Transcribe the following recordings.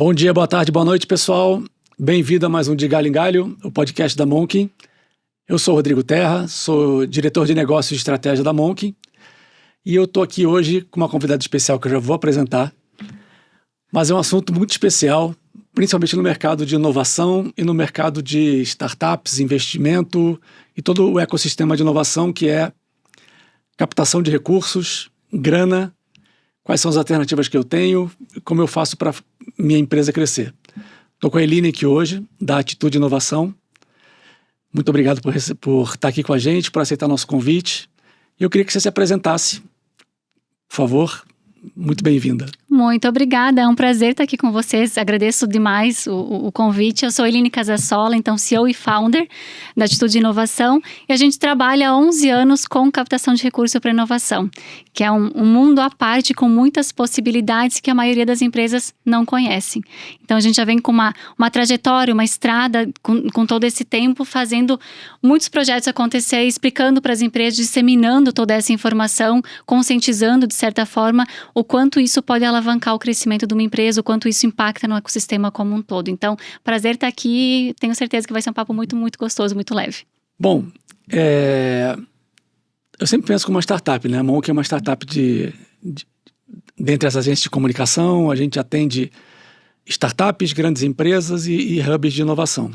Bom dia, boa tarde, boa noite, pessoal. Bem-vindo a mais um De Galho em Galho, o podcast da Monk. Eu sou o Rodrigo Terra, sou diretor de negócios e estratégia da Monk. E eu estou aqui hoje com uma convidada especial que eu já vou apresentar. Mas é um assunto muito especial, principalmente no mercado de inovação e no mercado de startups, investimento e todo o ecossistema de inovação, que é captação de recursos, grana, quais são as alternativas que eu tenho e como eu faço para minha empresa crescer. Estou com a Eline aqui hoje, da Atitude Inovação. Muito obrigado por estar aqui com a gente, por aceitar nosso convite. E eu queria que você se apresentasse. Por favor, muito bem-vinda. Muito obrigada, é um prazer estar aqui com vocês, agradeço demais o convite. Eu sou Eline Casasola, então CEO e founder da Atitude Inovação, e a gente trabalha há 11 anos com captação de recursos para inovação, que é um mundo à parte com muitas possibilidades que a maioria das empresas não conhecem. Então a gente já vem com uma trajetória, uma estrada com todo esse tempo, fazendo muitos projetos acontecer, explicando para as empresas, disseminando toda essa informação, conscientizando de certa forma o quanto isso pode alavancar o crescimento de uma empresa, o quanto isso impacta no ecossistema como um todo. Então, prazer estar aqui, tenho certeza que vai ser um papo muito, muito gostoso, muito leve. Bom, eu sempre penso como uma startup, né? A Monk é uma startup dentre as agências de comunicação, a gente atende startups, grandes empresas e hubs de inovação.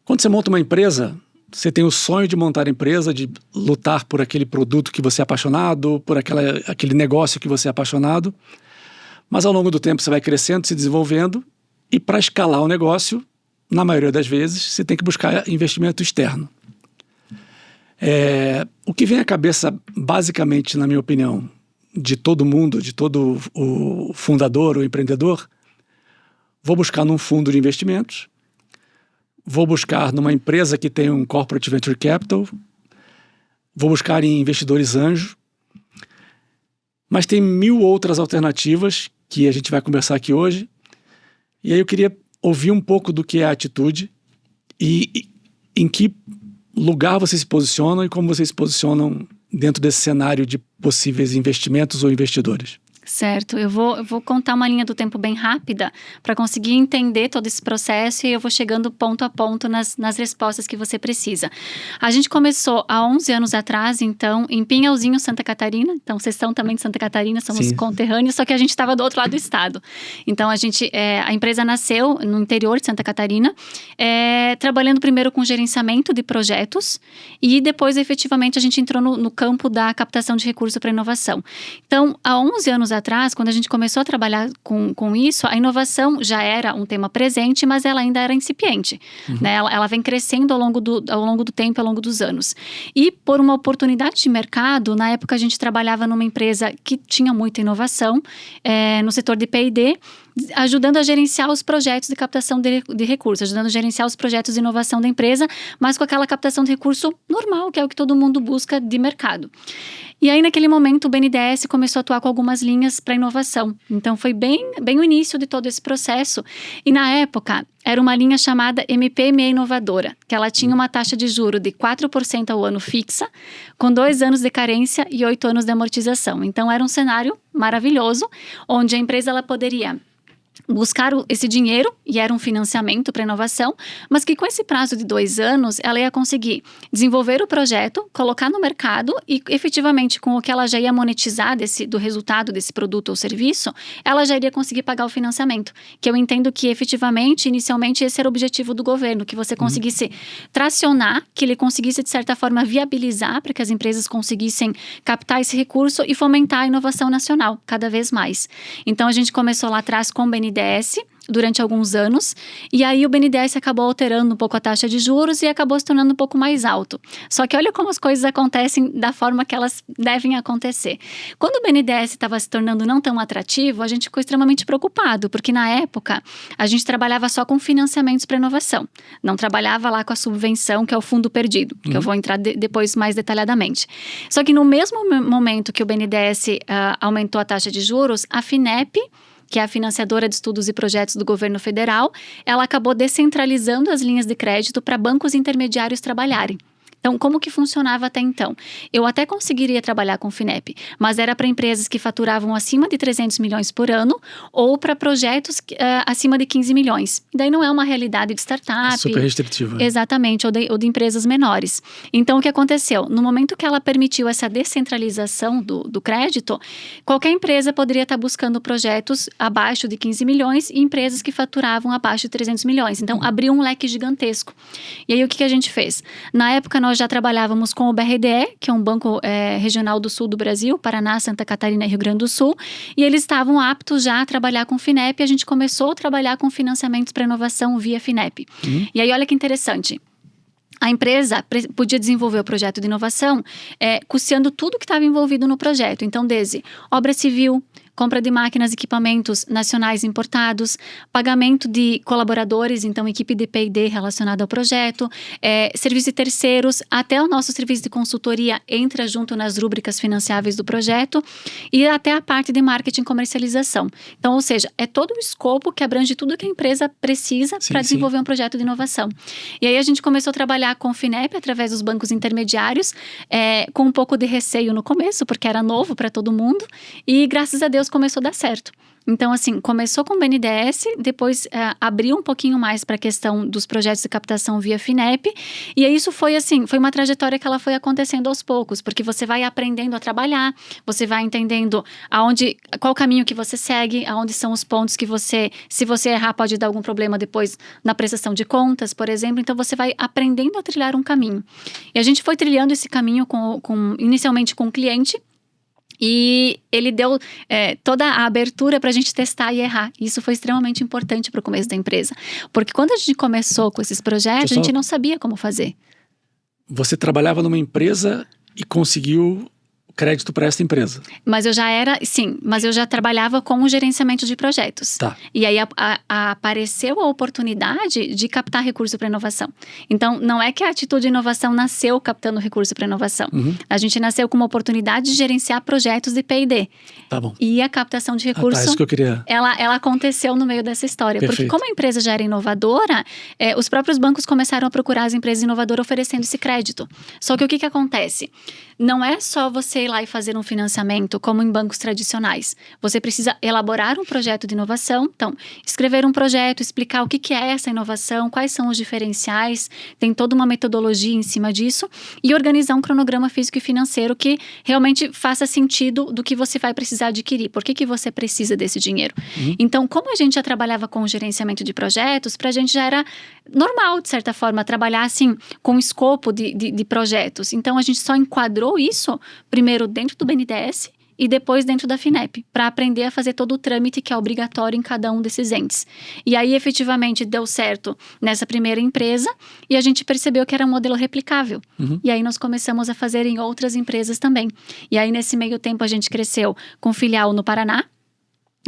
Quando você monta uma empresa, você tem o sonho de montar a empresa, de lutar por aquele produto que você é apaixonado, por aquele negócio que você é apaixonado. Mas ao longo do tempo você vai crescendo, se desenvolvendo, e para escalar o negócio, na maioria das vezes, você tem que buscar investimento externo. O que vem à cabeça, basicamente, na minha opinião, de todo mundo, de todo o fundador, o empreendedor, vou buscar num fundo de investimentos, vou buscar numa empresa que tem um corporate venture capital, vou buscar em investidores anjo, mas tem 1000 outras alternativas que a gente vai conversar aqui hoje. E aí eu queria ouvir um pouco do que é a Atitude e em que lugar vocês se posicionam e como vocês se posicionam dentro desse cenário de possíveis investimentos ou investidores. Certo, eu vou contar uma linha do tempo bem rápida para conseguir entender todo esse processo e eu vou chegando ponto a ponto nas respostas que você precisa. A gente começou há 11 anos atrás, então, em Pinhalzinho, Santa Catarina. Então, vocês são também de Santa Catarina, somos Sim. Conterrâneos, só que a gente estava do outro lado do estado. Então, a empresa nasceu no interior de Santa Catarina, trabalhando primeiro com gerenciamento de projetos e depois, efetivamente, a gente entrou no campo da captação de recursos para inovação. Então, há 11 anos atrás, quando a gente começou a trabalhar com isso, a inovação já era um tema presente, mas ela ainda era incipiente. Né? Ela vem crescendo ao longo do tempo, ao longo dos anos. E por uma oportunidade de mercado, na época a gente trabalhava numa empresa que tinha muita inovação, no setor de P&D, ajudando a gerenciar os projetos de captação de recursos, ajudando a gerenciar os projetos de inovação da empresa, mas com aquela captação de recurso normal, que é o que todo mundo busca de mercado. E aí, naquele momento, o BNDES começou a atuar com algumas linhas para inovação. Então, foi bem o início de todo esse processo. E, na época, era uma linha chamada MPME Inovadora, que ela tinha uma taxa de juro de 4% ao ano fixa, com 2 anos de carência e 8 anos de amortização. Então, era um cenário maravilhoso, onde a empresa ela poderia buscar esse dinheiro, e era um financiamento para inovação, mas que com esse prazo de 2 anos, ela ia conseguir desenvolver o projeto, colocar no mercado e efetivamente com o que ela já ia monetizar do resultado desse produto ou serviço, ela já iria conseguir pagar o financiamento, que eu entendo que efetivamente, inicialmente, esse era o objetivo do governo, que você conseguisse tracionar, que ele conseguisse de certa forma viabilizar para que as empresas conseguissem captar esse recurso e fomentar a inovação nacional cada vez mais. Então a gente começou lá atrás com o BNDES, durante alguns anos, e aí o BNDES acabou alterando um pouco a taxa de juros e acabou se tornando um pouco mais alto. Só que olha como as coisas acontecem da forma que elas devem acontecer. Quando o BNDES estava se tornando não tão atrativo, a gente ficou extremamente preocupado, porque na época a gente trabalhava só com financiamentos para inovação, não trabalhava lá com a subvenção, que é o fundo perdido, que eu vou entrar depois mais detalhadamente. Só que no mesmo momento que o BNDES aumentou a taxa de juros, a FINEP, que é a financiadora de estudos e projetos do governo federal, ela acabou descentralizando as linhas de crédito para bancos intermediários trabalharem. Então, como que funcionava até então? Eu até conseguiria trabalhar com FINEP, mas era para empresas que faturavam acima de 300 milhões por ano ou para projetos acima de 15 milhões. E daí não é uma realidade de startup. É super restritiva. Exatamente, ou de empresas menores. Então, o que aconteceu? No momento que ela permitiu essa descentralização do crédito, qualquer empresa poderia estar buscando projetos abaixo de 15 milhões e empresas que faturavam abaixo de 300 milhões. Então, abriu um leque gigantesco. E aí, o que a gente fez? Na época, nós já trabalhávamos com o BRDE, que é um banco regional do sul do Brasil, Paraná, Santa Catarina e Rio Grande do Sul, e eles estavam aptos já a trabalhar com FINEP, e a gente começou a trabalhar com financiamentos para inovação via FINEP. E aí, olha que interessante. A empresa podia desenvolver o projeto de inovação custeando tudo que estava envolvido no projeto. Então, desde obra civil, compra de máquinas e equipamentos nacionais importados, pagamento de colaboradores, então equipe de P&D relacionada ao projeto, serviço de terceiros, até o nosso serviço de consultoria entra junto nas rúbricas financiáveis do projeto e até a parte de marketing e comercialização. Então, ou seja, é todo o escopo que abrange tudo que a empresa precisa para desenvolver um projeto de inovação. E aí a gente começou a trabalhar com o FINEP através dos bancos intermediários, com um pouco de receio no começo, porque era novo para todo mundo, e graças a Deus começou a dar certo. Então, assim, começou com o BNDES, depois abriu um pouquinho mais para a questão dos projetos de captação via FINEP, e aí isso foi assim, foi uma trajetória que ela foi acontecendo aos poucos, porque você vai aprendendo a trabalhar, você vai entendendo qual caminho que você segue, aonde são os pontos que se você errar, pode dar algum problema depois na prestação de contas, por exemplo, então você vai aprendendo a trilhar um caminho. E a gente foi trilhando esse caminho inicialmente com o cliente, e ele deu toda a abertura para a gente testar e errar. Isso foi extremamente importante para o começo da empresa. Porque quando a gente começou com esses projetos, a gente não sabia como fazer. Você trabalhava numa empresa e conseguiu crédito para essa empresa. Mas eu já trabalhava com o gerenciamento de projetos. Tá. E aí apareceu a oportunidade de captar recurso para inovação. Então, não é que a atitude de inovação nasceu captando recurso para inovação. A gente nasceu com uma oportunidade de gerenciar projetos de P&D. Tá bom. E a captação de recurso, isso que eu queria. Ela aconteceu no meio dessa história. Perfeito. Porque como a empresa já era inovadora, os próprios bancos começaram a procurar as empresas inovadoras oferecendo esse crédito. Só que o que acontece? Não é só você ir lá e fazer um financiamento como em bancos tradicionais. Você precisa elaborar um projeto de inovação. Então, escrever um projeto, explicar o que é essa inovação, quais são os diferenciais, tem toda uma metodologia em cima disso e organizar um cronograma físico e financeiro que realmente faça sentido do que você vai precisar adquirir. Por que você precisa desse dinheiro? Então, como a gente já trabalhava com o gerenciamento de projetos, para a gente já era normal, de certa forma, trabalhar assim com escopo de projetos. Então, a gente só enquadrou isso primeiro dentro do BNDES e depois dentro da FINEP, para aprender a fazer todo o trâmite que é obrigatório em cada um desses entes. E aí, efetivamente, deu certo nessa primeira empresa e a gente percebeu que era um modelo replicável. E aí, nós começamos a fazer em outras empresas também. E aí, nesse meio tempo, a gente cresceu com filial no Paraná.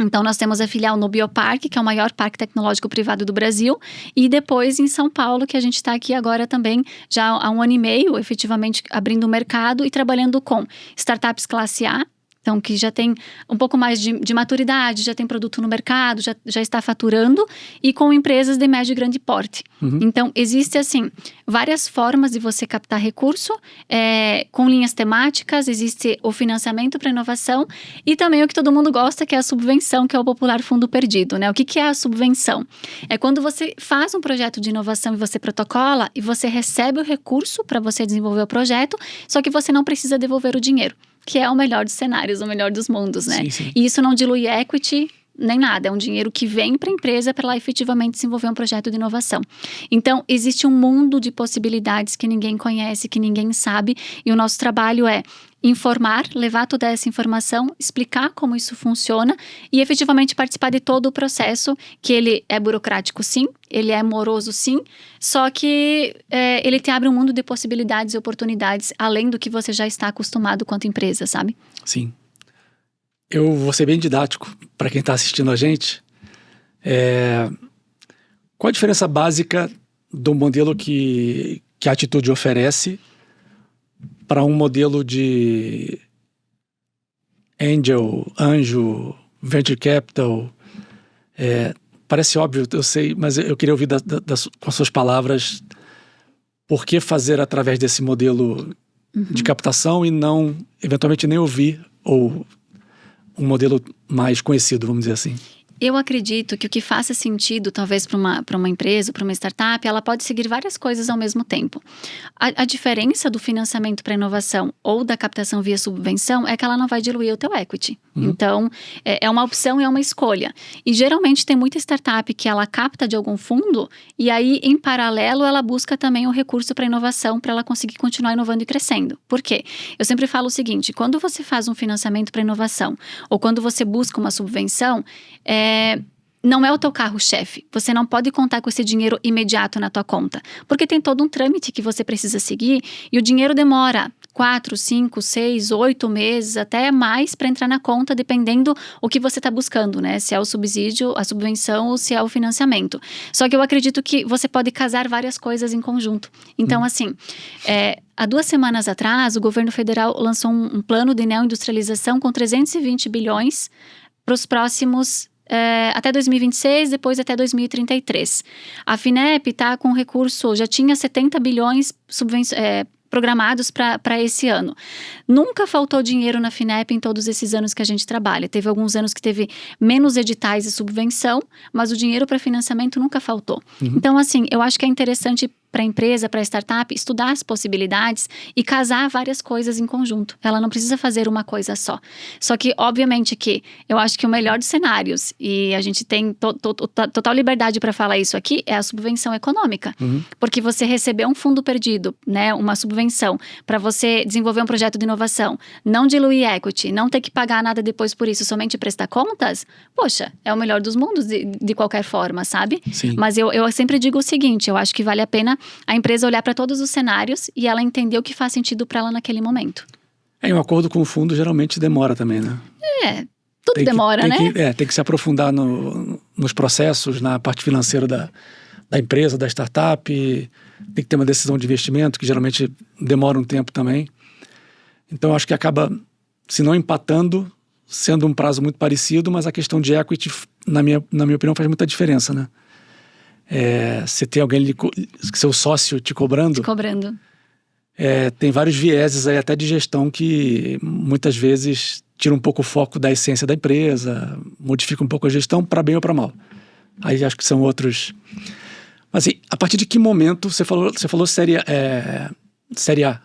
Então, nós temos a filial no Bioparque, que é o maior parque tecnológico privado do Brasil, e depois em São Paulo, que a gente está aqui agora também, já há 1 ano e meio, efetivamente abrindo o mercado e trabalhando com startups classe A, então que já tem um pouco mais de maturidade, já tem produto no mercado, já está faturando, e com empresas de médio e grande porte. Então, existe assim, várias formas de você captar recurso, com linhas temáticas, existe o financiamento para inovação, e também o que todo mundo gosta, que é a subvenção, que é o popular fundo perdido, né? O que é a subvenção? É quando você faz um projeto de inovação e você protocola, e você recebe o recurso para você desenvolver o projeto, só que você não precisa devolver o dinheiro, que é o melhor dos cenários, o melhor dos mundos, né? Sim. E isso não dilui equity nem nada, é um dinheiro que vem para a empresa para ela efetivamente desenvolver um projeto de inovação. Então, existe um mundo de possibilidades que ninguém conhece, que ninguém sabe, e o nosso trabalho é informar, levar toda essa informação, explicar como isso funciona e efetivamente participar de todo o processo, que ele é burocrático sim, ele é moroso sim, só que ele te abre um mundo de possibilidades e oportunidades, além do que você já está acostumado quanto empresa, sabe? Sim. Eu vou ser bem didático para quem está assistindo a gente. Qual a diferença básica do modelo que a Atitude oferece para um modelo de anjo, venture capital? Parece óbvio, eu sei, mas eu queria ouvir com as suas palavras por que fazer através desse modelo de captação e não, eventualmente, nem ouvir ou um modelo mais conhecido, vamos dizer assim? Eu acredito que o que faça sentido, talvez para uma empresa, para uma startup, ela pode seguir várias coisas ao mesmo tempo. A diferença do financiamento para inovação ou da captação via subvenção é que ela não vai diluir o teu equity. Então, é uma opção e é uma escolha. E geralmente tem muita startup que ela capta de algum fundo e aí, em paralelo, ela busca também o recurso para inovação para ela conseguir continuar inovando e crescendo. Por quê? Eu sempre falo o seguinte, quando você faz um financiamento para inovação ou quando você busca uma subvenção, não é o teu carro-chefe. Você não pode contar com esse dinheiro imediato na tua conta. Porque tem todo um trâmite que você precisa seguir e o dinheiro demora 4, 5, 6, 8 meses, até mais para entrar na conta, dependendo o que você está buscando, né? Se é o subsídio, a subvenção ou se é o financiamento. Só que eu acredito que você pode casar várias coisas em conjunto. Então, assim, há 2 semanas atrás, o governo federal lançou um plano de neoindustrialização com 320 bilhões para os próximos até 2026, depois até 2033. A FINEP está com recurso, já tinha 70 bilhões programados para esse ano. Nunca faltou dinheiro na FINEP em todos esses anos que a gente trabalha. Teve alguns anos que teve menos editais de subvenção, mas o dinheiro para financiamento nunca faltou. Então, assim, eu acho que é interessante para a empresa, para a startup, estudar as possibilidades e casar várias coisas em conjunto. Ela não precisa fazer uma coisa só. Só que, obviamente, que eu acho que o melhor dos cenários, e a gente tem total liberdade para falar isso aqui, é a subvenção econômica. Porque você receber um fundo perdido, né, uma subvenção, para você desenvolver um projeto de inovação, não diluir equity, não ter que pagar nada depois por isso, somente prestar contas, poxa, é o melhor dos mundos de qualquer forma, sabe? Sim. Mas eu sempre digo o seguinte, eu acho que vale a pena a empresa olhar para todos os cenários e ela entender o que faz sentido para ela naquele momento. Um acordo com o fundo geralmente demora também, né? Tudo demora, né? Tem que se aprofundar nos processos, na parte financeira da empresa, da startup. Tem que ter uma decisão de investimento, que geralmente demora um tempo também. Então, acho que acaba, se não empatando, sendo um prazo muito parecido, mas a questão de equity, na minha opinião, faz muita diferença, né? Você tem alguém, seu sócio te cobrando. Tem vários vieses aí até de gestão que muitas vezes tira um pouco o foco da essência da empresa, modifica um pouco a gestão para bem ou para mal. Aí acho que são outros. Mas assim, a partir de que momento você falou série A,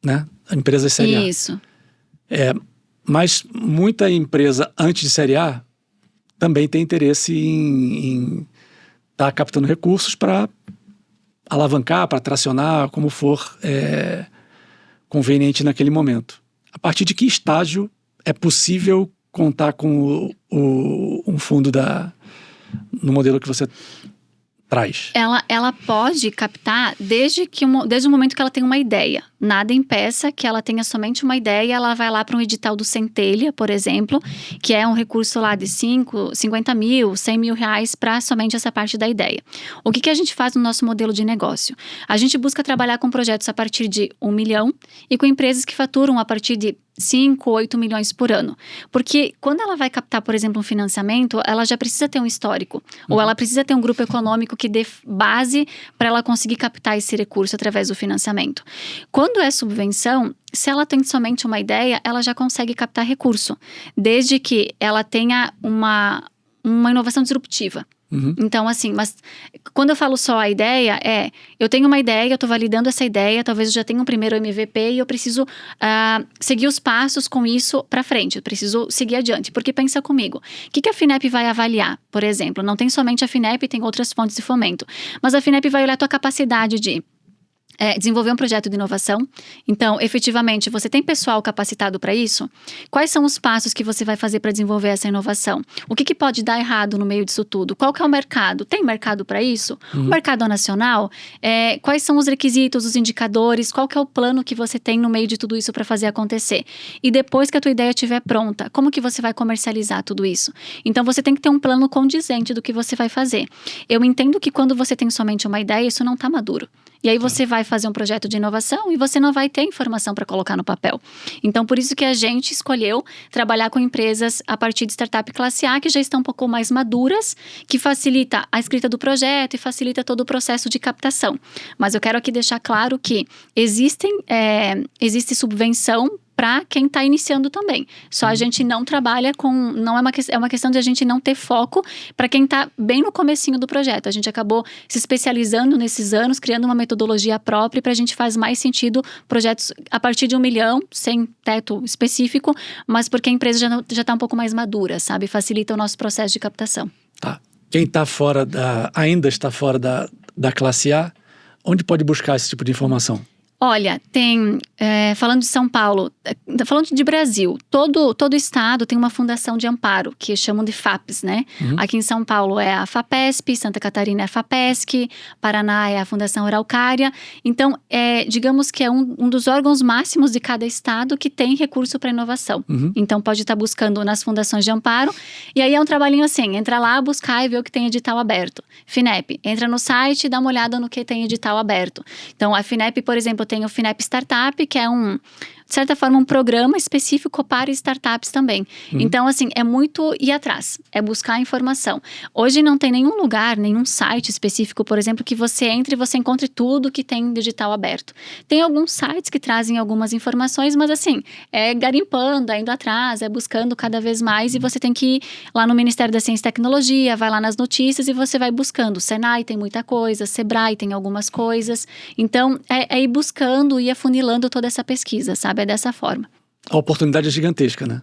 né? A empresa é série A. Isso. Mas muita empresa antes de série A também tem interesse em estar captando recursos para alavancar, para tracionar, como for conveniente naquele momento. A partir de que estágio é possível contar com um fundo no modelo que você traz? Ela pode captar desde o momento que ela tem uma ideia. Nada impeça que ela tenha somente uma ideia, ela vai lá para um edital do Centelha, por exemplo, que é um recurso lá de 50 mil, 100 mil reais para somente essa parte da ideia. O que a gente faz no nosso modelo de negócio? A gente busca trabalhar com projetos a partir de 1 milhão e com empresas que faturam a partir de 5, 8 milhões por ano. Porque quando ela vai captar, por exemplo, um financiamento, ela já precisa ter um histórico. Ou ela precisa ter um grupo econômico que dê base para ela conseguir captar esse recurso através do financiamento. Quando é subvenção, se ela tem somente uma ideia, ela já consegue captar recurso. Desde que ela tenha uma inovação disruptiva. Então, assim, mas quando eu falo só a ideia, eu tenho uma ideia, eu estou validando essa ideia, talvez eu já tenha um primeiro MVP e eu preciso seguir os passos com isso para frente, eu preciso seguir adiante, porque pensa comigo, o que a FINEP vai avaliar, por exemplo? Não tem somente a FINEP, tem outras fontes de fomento, mas a FINEP vai olhar a tua capacidade de desenvolver um projeto de inovação. Então, efetivamente, você tem pessoal capacitado para isso? Quais são os passos que você vai fazer para desenvolver essa inovação? O que pode dar errado no meio disso tudo? Qual que é o mercado? Tem mercado para isso? O mercado nacional? Quais são os requisitos, os indicadores? Qual que é o plano que você tem no meio de tudo isso para fazer acontecer? E depois que a tua ideia estiver pronta, como que você vai comercializar tudo isso? Então, você tem que ter um plano condizente do que você vai fazer. Eu entendo que quando você tem somente uma ideia, isso não está maduro. E aí você vai fazer um projeto de inovação e você não vai ter informação para colocar no papel. Então, por isso que a gente escolheu trabalhar com empresas a partir de startup classe A, que já estão um pouco mais maduras, que facilita a escrita do projeto e facilita todo o processo de captação. Mas eu quero aqui deixar claro que existe subvenção para quem está iniciando também. Só a gente não trabalha com... É uma questão de a gente não ter foco para quem está bem no comecinho do projeto. A gente acabou se especializando nesses anos, criando uma metodologia própria para a gente faz mais sentido projetos a partir de 1 milhão, sem teto específico, mas porque a empresa já está um pouco mais madura, sabe? Facilita o nosso processo de captação. Tá. Quem está ainda está fora da classe A, onde pode buscar esse tipo de informação? Olha, falando de São Paulo, falando de Brasil, todo estado tem uma fundação de amparo, que chamam de FAPES, né? Aqui em São Paulo é a FAPESP, Santa Catarina é a FAPESC, Paraná é a Fundação Araucária. Então, digamos que é um dos órgãos máximos de cada estado que tem recurso para inovação. Então, pode estar buscando nas fundações de amparo. E aí é um trabalhinho assim, entra lá, buscar e ver o que tem edital aberto. FINEP, entra no site e dá uma olhada no que tem edital aberto. Então, a FINEP, por exemplo, tem o FINEP Startup, que é de certa forma, um programa específico para startups também. Então, assim, é muito ir atrás, é buscar informação. Hoje não tem nenhum lugar, nenhum site específico, por exemplo, que você entre e você encontre tudo que tem digital aberto. Tem alguns sites que trazem algumas informações, mas assim, é garimpando, é indo atrás, é buscando cada vez mais e você tem que ir lá no Ministério da Ciência e Tecnologia, vai lá nas notícias e você vai buscando. O Senai tem muita coisa, Sebrae tem algumas coisas. Então, é ir buscando e afunilando toda essa pesquisa, sabe? É dessa forma. A oportunidade é gigantesca, né?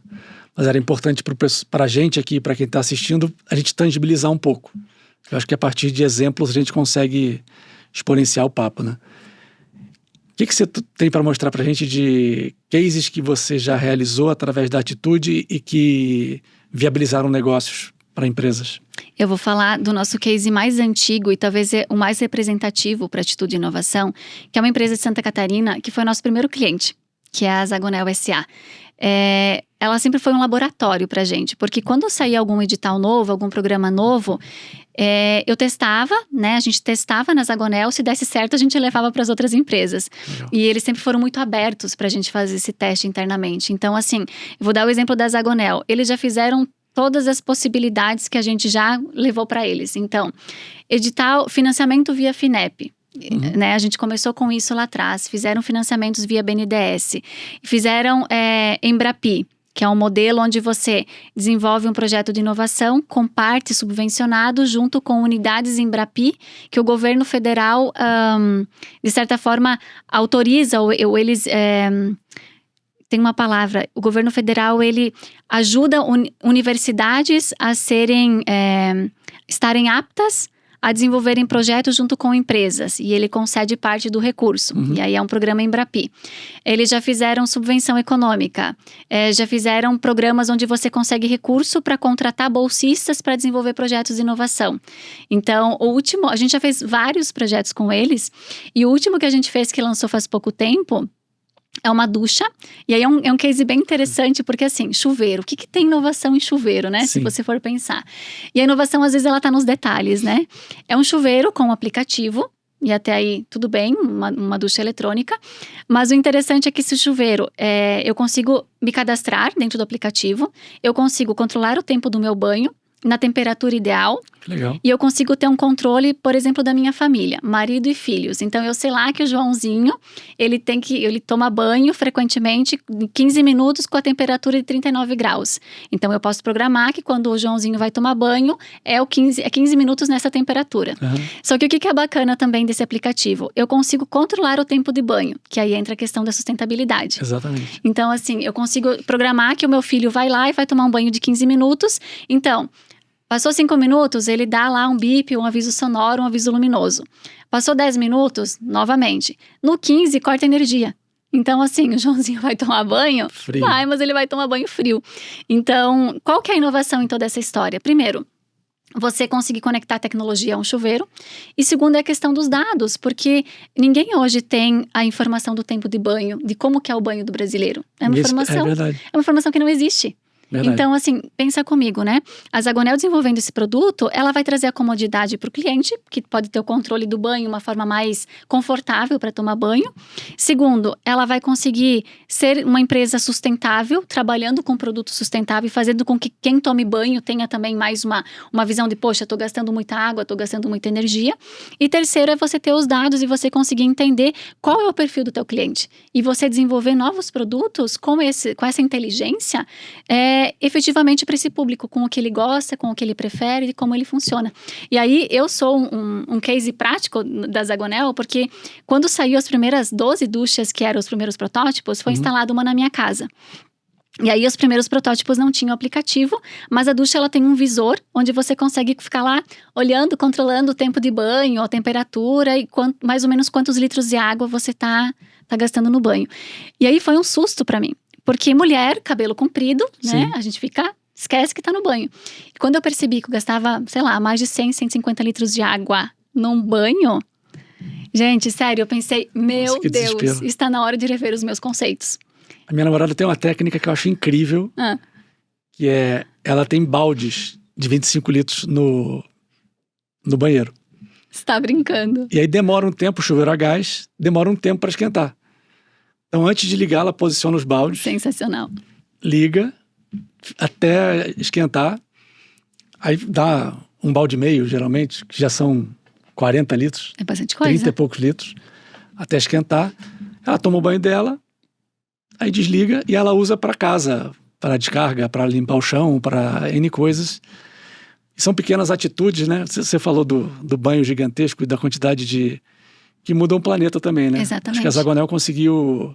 Mas era importante para a gente aqui, para quem está assistindo, a gente tangibilizar um pouco. Eu acho que a partir de exemplos a gente consegue exponenciar o papo, né? O que você tem para mostrar para a gente de cases que você já realizou através da Atitude e que viabilizaram negócios para empresas? Eu vou falar do nosso case mais antigo e talvez o mais representativo para a Atitude e Inovação, que é uma empresa de Santa Catarina, que foi o nosso primeiro cliente, que é a Azagonel S.A. Ela sempre foi um laboratório para a gente, porque quando saía algum edital novo, algum programa novo, eu testava, né? A gente testava na Azagonel, se desse certo a gente levava para as outras empresas. Legal. E eles sempre foram muito abertos para a gente fazer esse teste internamente. Então, assim, eu vou dar o exemplo da Azagonel. Eles já fizeram todas as possibilidades que a gente já levou para eles. Então, edital, financiamento via FINEP. Né, a gente começou com isso lá atrás, fizeram financiamentos via BNDES, fizeram Embrapi, que é um modelo onde você desenvolve um projeto de inovação com parte subvencionado junto com unidades Embrapi, que o governo federal, de certa forma, autoriza, ou eles... tem uma palavra, o governo federal, ele ajuda universidades a estarem aptas a desenvolverem projetos junto com empresas, e ele concede parte do recurso, e aí é um programa Embrapi. Eles já fizeram subvenção econômica, já fizeram programas onde você consegue recurso para contratar bolsistas para desenvolver projetos de inovação. Então, a gente já fez vários projetos com eles, e o último que a gente fez, que lançou faz pouco tempo, é uma ducha, e aí é um case bem interessante, porque assim, chuveiro, o que tem inovação em chuveiro, né? Sim. Se você for pensar. E a inovação, às vezes, ela tá nos detalhes, né? É um chuveiro com um aplicativo, e até aí tudo bem, uma ducha eletrônica, mas o interessante é que esse chuveiro, eu consigo me cadastrar dentro do aplicativo, eu consigo controlar o tempo do meu banho, na temperatura ideal. Legal. E eu consigo ter um controle, por exemplo, da minha família, marido e filhos. Então, eu sei lá que o Joãozinho, ele toma banho frequentemente, em 15 minutos, com a temperatura de 39 graus. Então, eu posso programar que quando o Joãozinho vai tomar banho, é 15 minutos nessa temperatura. Só que o que é bacana também desse aplicativo? Eu consigo controlar o tempo de banho, que aí entra a questão da sustentabilidade. Exatamente. Então, assim, eu consigo programar que o meu filho vai lá e vai tomar um banho de 15 minutos. Então, passou 5 minutos, ele dá lá um bip, um aviso sonoro, um aviso luminoso. Passou 10 minutos, novamente. No 15, corta energia. Então, assim, o Joãozinho vai tomar banho? Frio. Vai, mas ele vai tomar banho frio. Então, qual que é a inovação em toda essa história? Primeiro, você conseguir conectar a tecnologia a um chuveiro. E segundo é a questão dos dados, porque ninguém hoje tem a informação do tempo de banho, de como que é o banho do brasileiro. É uma informação que não existe. Verdade. Então, assim, pensa comigo, né? A Zagonel desenvolvendo esse produto, ela vai trazer a comodidade para o cliente, que pode ter o controle do banho, uma forma mais confortável para tomar banho. Segundo, ela vai conseguir ser uma empresa sustentável, trabalhando com produto sustentável e fazendo com que quem tome banho tenha também mais uma visão de, poxa, estou gastando muita água, estou gastando muita energia. E terceiro é você ter os dados e você conseguir entender qual é o perfil do teu cliente. E você desenvolver novos produtos com essa inteligência, efetivamente para esse público, com o que ele gosta, com o que ele prefere e como ele funciona. E aí eu sou um case prático da Zagonel, porque quando saiu as primeiras 12 duchas, que eram os primeiros protótipos, foi instalada uma na minha casa. E aí os primeiros protótipos não tinham aplicativo, mas a ducha ela tem um visor onde você consegue ficar lá olhando, controlando o tempo de banho, a temperatura e mais ou menos quantos litros de água você tá gastando no banho. E aí foi um susto para mim, porque mulher, cabelo comprido, né? A gente esquece que tá no banho. E quando eu percebi que eu gastava, sei lá, mais de 100, 150 litros de água num banho, gente, sério, eu pensei, meu Deus, está na hora de rever os meus conceitos. A minha namorada tem uma técnica que eu acho incrível, que ela tem baldes de 25 litros no banheiro. Você tá brincando. E aí demora um tempo, o chuveiro a gás, demora um tempo para esquentar. Então antes de ligar, ela posiciona os baldes. Sensacional. Liga até esquentar. Aí dá um balde e meio, geralmente, que já são 40 litros. É bastante coisa. 30 e poucos litros, até esquentar. Ela toma o banho dela, aí desliga e ela usa para casa, para descarga, para limpar o chão, para N coisas. E são pequenas atitudes, né? Você falou do banho gigantesco e da quantidade que muda o planeta também, né? Exatamente. Acho que a Zagonel conseguiu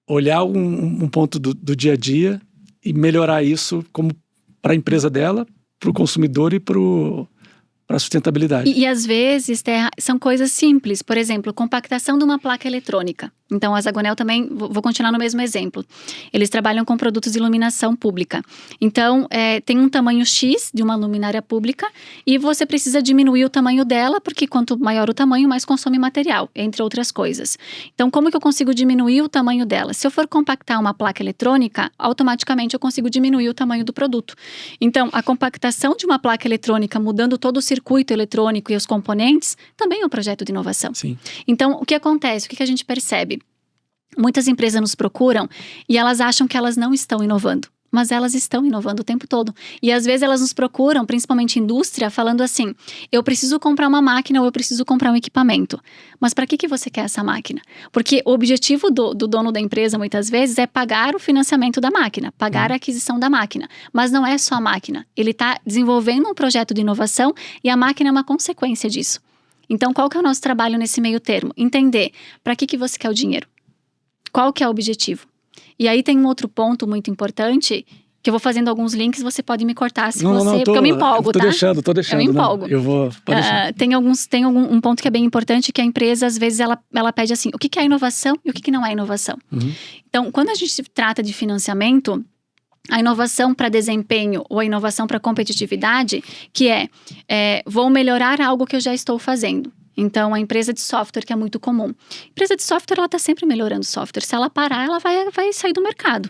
olhar um ponto do dia a dia e melhorar isso como para a empresa dela, para o consumidor e para a sustentabilidade. E às vezes são coisas simples. Por exemplo, compactação de uma placa eletrônica. Então, a Zagonel também, vou continuar no mesmo exemplo. Eles trabalham com produtos de iluminação pública. Então, tem um tamanho X de uma luminária pública e você precisa diminuir o tamanho dela, porque quanto maior o tamanho, mais consome material, entre outras coisas. Então, como que eu consigo diminuir o tamanho dela? Se eu for compactar uma placa eletrônica, automaticamente eu consigo diminuir o tamanho do produto. Então, a compactação de uma placa eletrônica, mudando todo o circuito eletrônico e os componentes, também é um projeto de inovação. Sim. Então, o que acontece? O que a gente percebe? Muitas empresas nos procuram e elas acham que elas não estão inovando, mas elas estão inovando o tempo todo. E às vezes elas nos procuram, principalmente indústria, falando assim, eu preciso comprar uma máquina ou eu preciso comprar um equipamento. Mas para que você quer essa máquina? Porque o objetivo do dono da empresa, muitas vezes, é pagar o financiamento da máquina, pagar a aquisição da máquina. Mas não é só a máquina. Ele está desenvolvendo um projeto de inovação e a máquina é uma consequência disso. Então, qual que é o nosso trabalho nesse meio termo? Entender para que você quer o dinheiro. Qual que é o objetivo? E aí tem um outro ponto muito importante, que eu vou fazendo alguns links, você pode me cortar porque eu me empolgo, tô tá? Tô deixando. Eu me empolgo. Pode deixar. Tem um ponto que é bem importante, que a empresa, às vezes, ela pede assim, o que é inovação e o que não é inovação? Então, quando a gente trata de financiamento, a inovação para desempenho ou a inovação para competitividade, que vou melhorar algo que eu já estou fazendo. Então, a empresa de software, que é muito comum. A empresa de software, ela está sempre melhorando o software. Se ela parar, ela vai sair do mercado.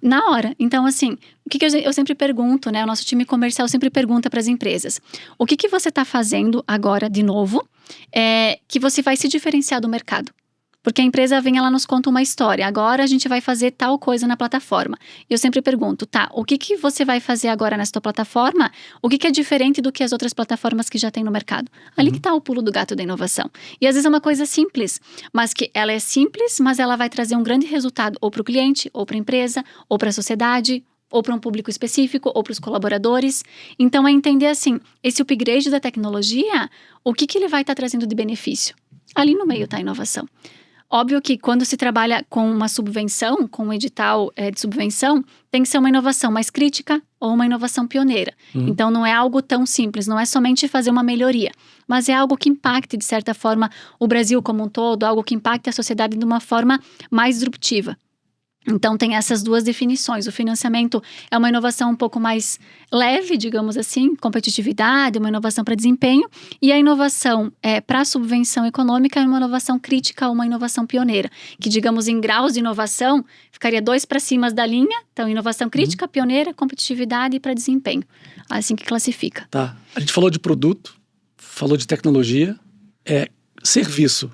Na hora. Então, assim, o que eu sempre pergunto, né? O nosso time comercial sempre pergunta para as empresas. O que você está fazendo agora, de novo, que você vai se diferenciar do mercado? Porque a empresa ela nos conta uma história. Agora a gente vai fazer tal coisa na plataforma. Eu sempre pergunto, o que você vai fazer agora nessa tua plataforma? O que é diferente do que as outras plataformas que já tem no mercado? Ali que está o pulo do gato da inovação. E às vezes é uma coisa simples, mas que ela é simples, mas ela vai trazer um grande resultado ou para o cliente, ou para a empresa, ou para a sociedade, ou para um público específico, ou para os colaboradores. Então é entender assim, esse upgrade da tecnologia, o que ele vai estar trazendo de benefício? Ali no meio está a inovação. Óbvio que quando se trabalha com uma subvenção, com um edital de subvenção, tem que ser uma inovação mais crítica ou uma inovação pioneira. Então não é algo tão simples, não é somente fazer uma melhoria, mas é algo que impacte, de certa forma, o Brasil como um todo, algo que impacte a sociedade de uma forma mais disruptiva. Então, tem essas duas definições. O financiamento é uma inovação um pouco mais leve, digamos assim, competitividade, uma inovação para desempenho. E a inovação para subvenção econômica é uma inovação crítica, uma inovação pioneira. Que, digamos, em graus de inovação, ficaria 2 para cima da linha. Então, inovação crítica, pioneira, competitividade e para desempenho. Assim que classifica. Tá. A gente falou de produto, falou de tecnologia. Serviço.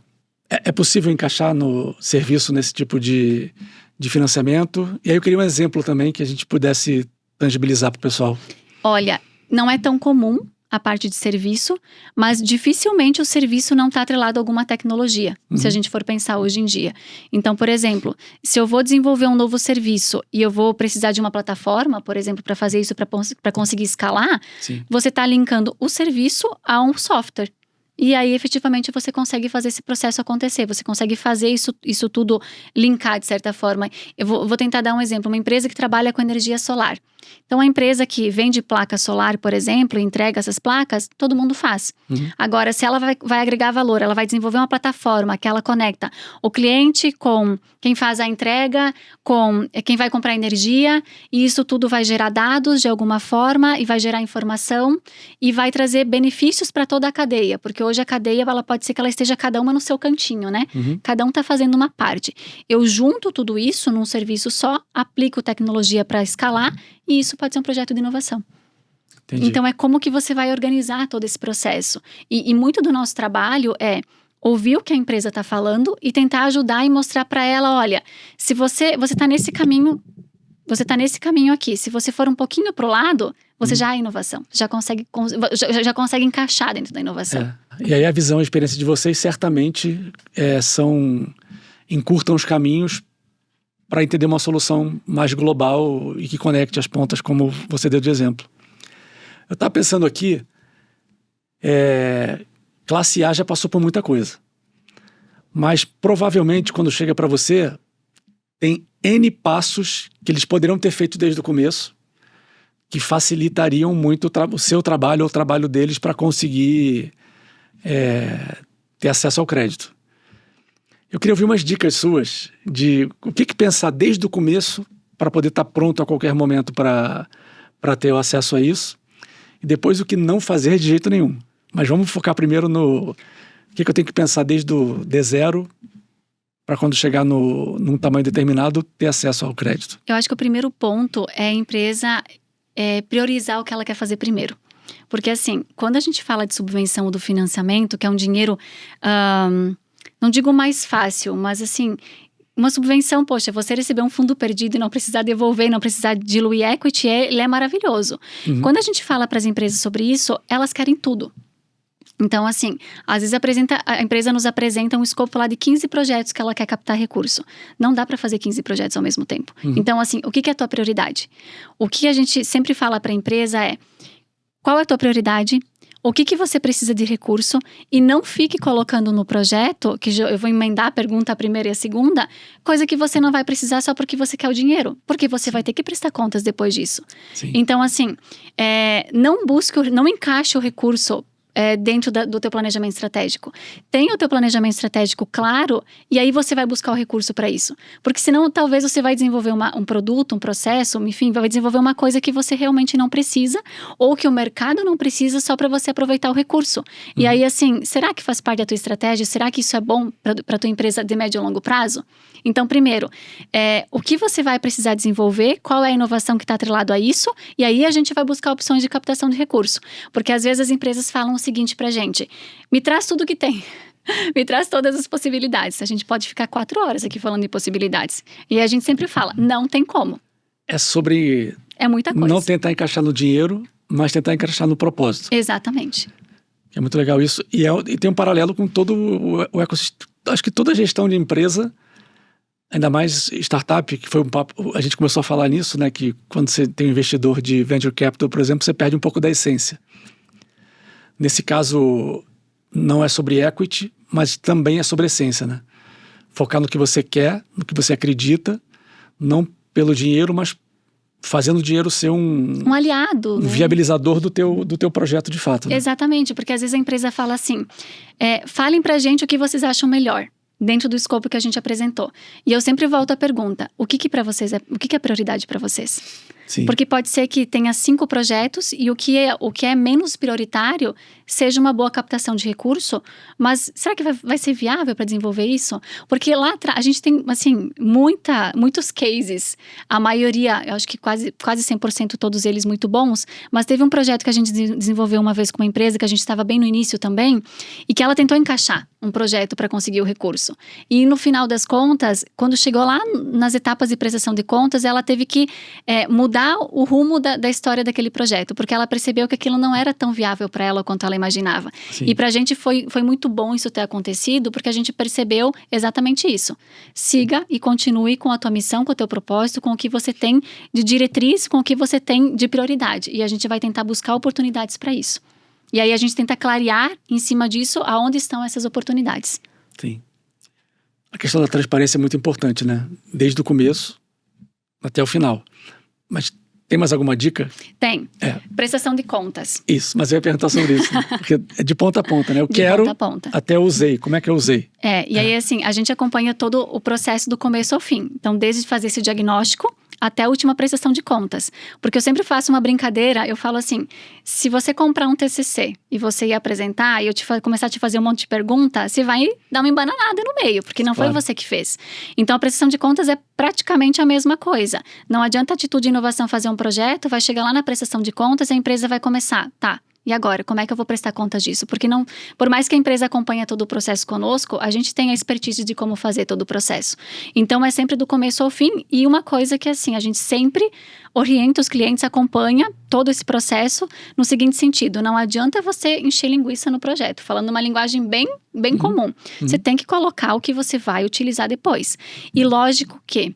É possível encaixar no serviço nesse tipo de financiamento? E aí eu queria um exemplo também que a gente pudesse tangibilizar para o pessoal. Olha, não é tão comum a parte de serviço, mas dificilmente o serviço não está atrelado a alguma tecnologia, se a gente for pensar hoje em dia. Então, por exemplo, se eu vou desenvolver um novo serviço e eu vou precisar de uma plataforma, por exemplo, para fazer isso, para conseguir escalar, Sim. você está linkando o serviço a um software. E aí, efetivamente, você consegue fazer esse processo acontecer. Você consegue fazer isso tudo linkar, de certa forma. Eu vou tentar dar um exemplo. Uma empresa que trabalha com energia solar. Então, a empresa que vende placa solar, por exemplo, e entrega essas placas, todo mundo faz. Agora, se ela vai agregar valor, ela vai desenvolver uma plataforma que ela conecta o cliente com quem faz a entrega, com quem vai comprar energia, e isso tudo vai gerar dados de alguma forma e vai gerar informação e vai trazer benefícios para toda a cadeia, porque hoje a cadeia, ela pode ser que ela esteja cada uma no seu cantinho, né? Cada um está fazendo uma parte. Eu junto tudo isso num serviço só, aplico tecnologia para escalar e isso pode ser um projeto de inovação. Entendi. Então, é como que você vai organizar todo esse processo. E muito do nosso trabalho é ouvir o que a empresa está falando e tentar ajudar e mostrar para ela, olha, se você está nesse caminho, você está nesse caminho aqui. Se você for um pouquinho para o lado, você já é inovação. Já consegue encaixar dentro da inovação. E aí a visão e a experiência de vocês certamente encurtam os caminhos para entender uma solução mais global e que conecte as pontas, como você deu de exemplo. Eu estava pensando aqui, classe A já passou por muita coisa. Mas provavelmente quando chega para você, tem N passos que eles poderiam ter feito desde o começo, que facilitariam muito o seu trabalho ou o trabalho deles para conseguir ter acesso ao crédito. Eu queria ouvir umas dicas suas de o que pensar desde o começo para poder estar pronto a qualquer momento para ter o acesso a isso. E depois o que não fazer de jeito nenhum. Mas vamos focar primeiro no que eu tenho que pensar desde o D0 para quando chegar num tamanho determinado ter acesso ao crédito. Eu acho que o primeiro ponto é a empresa priorizar o que ela quer fazer primeiro. Porque assim, quando a gente fala de subvenção ou do financiamento, que é um dinheiro... não digo mais fácil, mas assim, uma subvenção, poxa, você receber um fundo perdido e não precisar devolver, não precisar diluir equity, ele é maravilhoso. Quando a gente fala para as empresas sobre isso, elas querem tudo. Então, assim, às vezes a empresa nos apresenta um escopo lá de 15 projetos que ela quer captar recurso. Não dá para fazer 15 projetos ao mesmo tempo. Então, assim, o que é a tua prioridade? O que a gente sempre fala para a empresa é, qual é a tua prioridade? O que você precisa de recurso e não fique colocando no projeto, que eu vou emendar a pergunta, a primeira e a segunda, coisa que você não vai precisar só porque você quer o dinheiro, porque você vai ter que prestar contas depois disso. Sim. Então, assim, não encaixe o recurso dentro do teu planejamento estratégico. Tenha o teu planejamento estratégico claro e aí você vai buscar o recurso para isso. Porque senão talvez você vai desenvolver um produto, um processo, enfim, vai desenvolver uma coisa que você realmente não precisa ou que o mercado não precisa só para você aproveitar o recurso. E aí assim, será que faz parte da tua estratégia? Será que isso é bom para tua empresa de médio e longo prazo? Então, primeiro, o que você vai precisar desenvolver, qual é a inovação que está atrelado a isso, e aí a gente vai buscar opções de captação de recurso. Porque às vezes as empresas falam o seguinte pra gente, me traz tudo que tem, me traz todas as possibilidades. A gente pode ficar 4 horas aqui falando de possibilidades. E a gente sempre fala, não tem como. É sobre muita coisa. Não tentar encaixar no dinheiro, mas tentar encaixar no propósito. Exatamente. É muito legal isso. E tem um paralelo com todo o ecossistema. Acho que toda gestão de empresa, ainda mais startup, que foi um papo, a gente começou a falar nisso, né? Que quando você tem um investidor de venture capital, por exemplo, você perde um pouco da essência. Nesse caso, não é sobre equity, mas também é sobre essência, né? Focar no que você quer, no que você acredita, não pelo dinheiro, mas fazendo o dinheiro ser um aliado, né? Viabilizador do teu projeto de fato. Né? Exatamente, porque às vezes a empresa fala assim, falem pra gente o que vocês acham melhor. dentro do escopo que a gente apresentou. E eu sempre volto à pergunta, o que para vocês o que é prioridade para vocês? Sim. Porque pode ser que tenha 5 projetos e o que é menos prioritário seja uma boa captação de recurso, mas será que vai ser viável para desenvolver isso? Porque lá atrás, a gente tem, assim, muitos cases, a maioria, eu acho que quase 100% todos eles muito bons, mas teve um projeto que a gente desenvolveu uma vez com uma empresa, que a gente estava bem no início também, e que ela tentou encaixar um projeto para conseguir o recurso. E no final das contas, quando chegou lá nas etapas de prestação de contas, ela teve que mudar o rumo da história daquele projeto, porque ela percebeu que aquilo não era tão viável para ela quanto ela imaginava. Sim. E para a gente foi muito bom isso ter acontecido, porque a gente percebeu exatamente isso. Siga e continue com a tua missão, com o teu propósito, com o que você tem de diretriz, com o que você tem de prioridade. E a gente vai tentar buscar oportunidades para isso. E aí a gente tenta clarear em cima disso aonde estão essas oportunidades. Sim. A questão da transparência é muito importante, né? Desde o começo até o final. Mas tem mais alguma dica? Tem. Prestação de contas. Isso, mas eu ia perguntar sobre isso. Né? Porque é de ponta a ponta, né? Eu De quero, ponta a ponta. até eu usei. Como é que eu usei? E aí assim, a gente acompanha todo o processo do começo ao fim. Então, desde fazer esse diagnóstico até a última prestação de contas. Porque eu sempre faço uma brincadeira, eu falo assim, se você comprar um TCC e você ir apresentar e eu começar a te fazer um monte de pergunta, você vai dar uma embananada no meio, porque não Claro. foi você que fez. Então, a prestação de contas é praticamente a mesma coisa. Não adianta a Atitude e Inovação fazer um projeto, vai chegar lá na prestação de contas e a empresa vai começar, e agora, como é que eu vou prestar contas disso? Porque não, por mais que a empresa acompanhe todo o processo conosco, a gente tem a expertise de como fazer todo o processo. Então, é sempre do começo ao fim. E uma coisa que, assim, a gente sempre orienta os clientes, acompanha todo esse processo no seguinte sentido. Não adianta você encher linguiça no projeto. Falando uma linguagem bem comum. Você tem que colocar o que você vai utilizar depois. E lógico que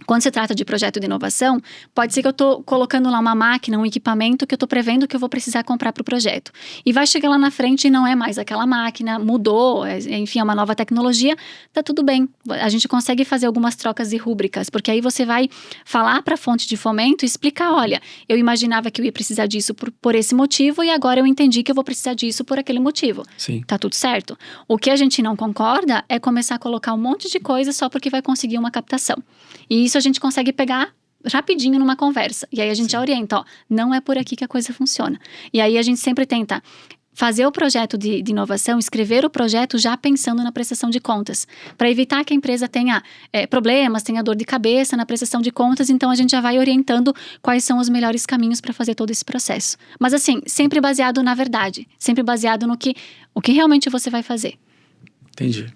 quando se trata de projeto de inovação, pode ser que eu estou colocando lá uma máquina, um equipamento que eu estou prevendo que eu vou precisar comprar para o projeto. E vai chegar lá na frente e não é mais aquela máquina, mudou, enfim, é uma nova tecnologia, tá tudo bem. A gente consegue fazer algumas trocas de rúbricas, porque aí você vai falar para a fonte de fomento e explicar, olha, eu imaginava que eu ia precisar disso por esse motivo e agora eu entendi que eu vou precisar disso por aquele motivo. Sim. Tá tudo certo? O que a gente não concorda é começar a colocar um monte de coisa só porque vai conseguir uma captação. E isso a gente consegue pegar rapidinho numa conversa. E aí a gente já orienta, não é por aqui que a coisa funciona. E aí a gente sempre tenta fazer o projeto de inovação, escrever o projeto já pensando na prestação de contas, para evitar que a empresa tenha problemas, tenha dor de cabeça na prestação de contas, então a gente já vai orientando quais são os melhores caminhos para fazer todo esse processo. Mas assim, sempre baseado na verdade, sempre baseado no que realmente você vai fazer. Entendi.